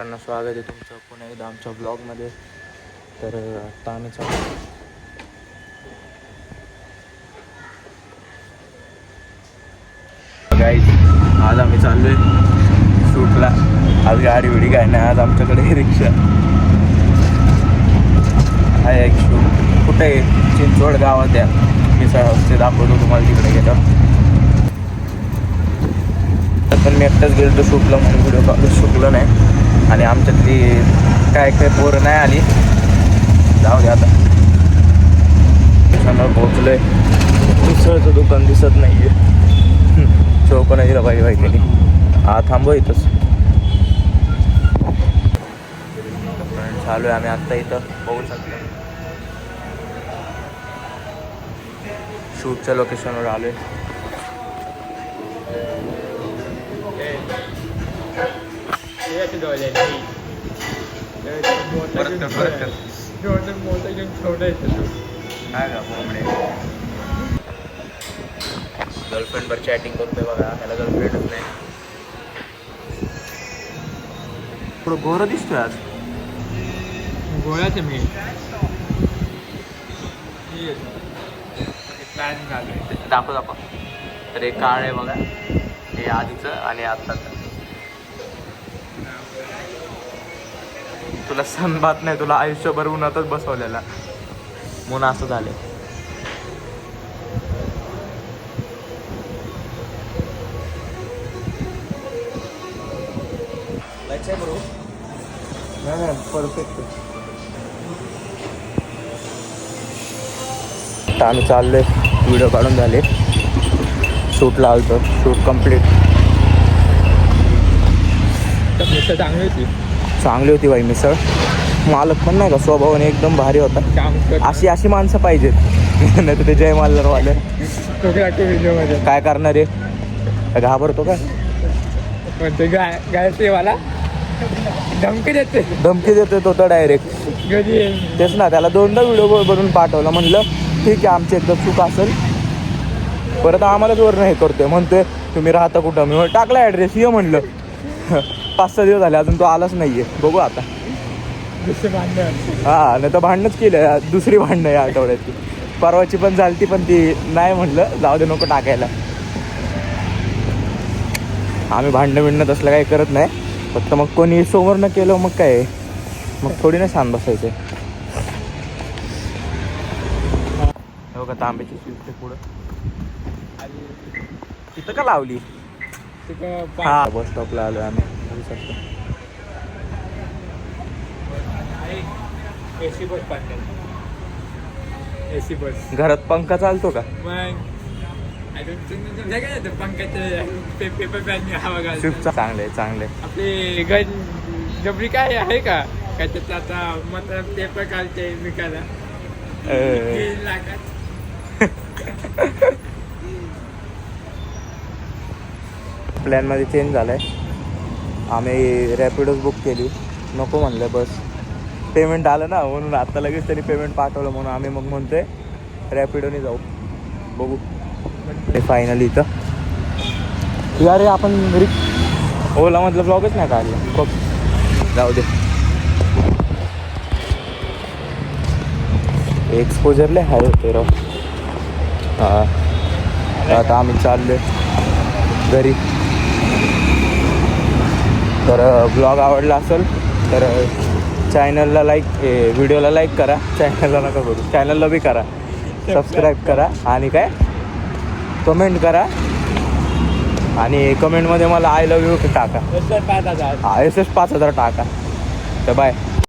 त्यांना स्वागत आहे तुमचं पुन्हा एकदा आमच्या ब्लॉगमध्ये. तर आता आम्ही चालू गाईज, आज आम्ही चाललोय शूटला. आज गाडी बिडी काय नाही, आज आमच्याकडे रिक्षा आहे. एक शूट कुठे आहे? चिंचवड गावात या मिसळ ते दाखवतो तुम्हाला तिकडे गेलं. पण मी एकटाच गेलो तो शूटला म्हणून व्हिडिओ काढू शकलो नाही. आणि आमच्यातली काय पोरं नाही आली. जाऊ दे आता. समोर पोहोचलोय. मिसळचं दुकान दिसत नाहीये. चौक नाही दिला पाहिजे बाईकली. हा थांबव इथंच. चालू आहे आम्ही आत्ता इथं बघू शकतो. शूटच्या लोकेशनवर आलोय. गर्लफ्रेंडवर चॅटिंग करतोय बघा. ह्याला गर्लफ्रेंडच नाही. थोडं गोरं दिसतोय आज. गोळ्याच मी प्लॅन झालं. दाखव. तर हे काळ आहे बघा. हे आधीचं आणि आत्ताचं. तुला सणबात नाही, तुला आयुष्यभर उन्हातच बसवलेला म्हणून असं झाले. परफेक्ट. आता आम्ही चाललोय. व्हिडिओ काढून झाले. शूटला आलतो. Shoot complete. मिसळ चांगली होती. चांगली होती बाई मिसळ. मालक पण नाही का स्वभावाने एकदम भारी होता. अशी माणसं पाहिजेत. नाही तर ते जय मालरवाले व्हिडिओमध्ये काय करणार आहे? घाबरतो का? म्हणते गायत्रीवाला धमकी देते तो तर डायरेक्ट. तेच ना, त्याला दोनदा व्हिडिओ बनवून पाठवला. म्हणलं ठीक आहे, आमची एकदा चूक असेल. परत आम्हालाच वर नाही करतोय. म्हणतोय तुम्ही राहता कुठं? मी टाकला ॲड्रेस. ये म्हणलं. 5-6 दिवस झाले अजून तो आलाच नाहीये. बघू आता. हा, नाही तर भांडणच केलं. दुसरी भांडणं या आठवड्याची. परवाची पण झालती, पण ती नाही म्हणलं जाऊ दे, नको टाकायला. आम्ही भांडणं तसलं काही करत नाही. फक्त मग कोणी समोर न केलं मग काय, मग थोडी ना छान बसायचं. हो का, तांब्याची शिफ्ट पुढं तिथं का लावली? हा, बस स्टॉपला आलो आम्ही. AC bus. घरात पंखा चालतो का? पेपर पॅन हवा घाल. चांगले. आपली गन जबरी काय आहे का? काय त्याचं आता मतलब पेपर काढते विकायला. प्लॅन मध्ये चेंज झालाय. आम्ही रॅपिडोच बुक केली. नको म्हणलं, बस पेमेंट आलं ना म्हणून. आता लगेच त्यांनी पेमेंट पाठवलं म्हणून आम्ही मग म्हणतोय रॅपिडोने जाऊ. बघू. ते फायनली इथं यार आपण ओला मधलं ब्लॉगच नाही काढलं. बघ, जाऊ दे. एक्सपोजरले हाय होते राव. हां, आता आम्ही चाललोय घरी. तर ब्लॉग आवडला असेल तर चॅनलला व्हिडिओला लाईक करा. चॅनलला नका करू, चॅनलला बी करा. सबस्क्राईब करा आणि काय कमेंट करा. आणि कमेंटमध्ये मला आय लव्ह यू टाका. SS 5000 SS 5000 टाका. तर बाय.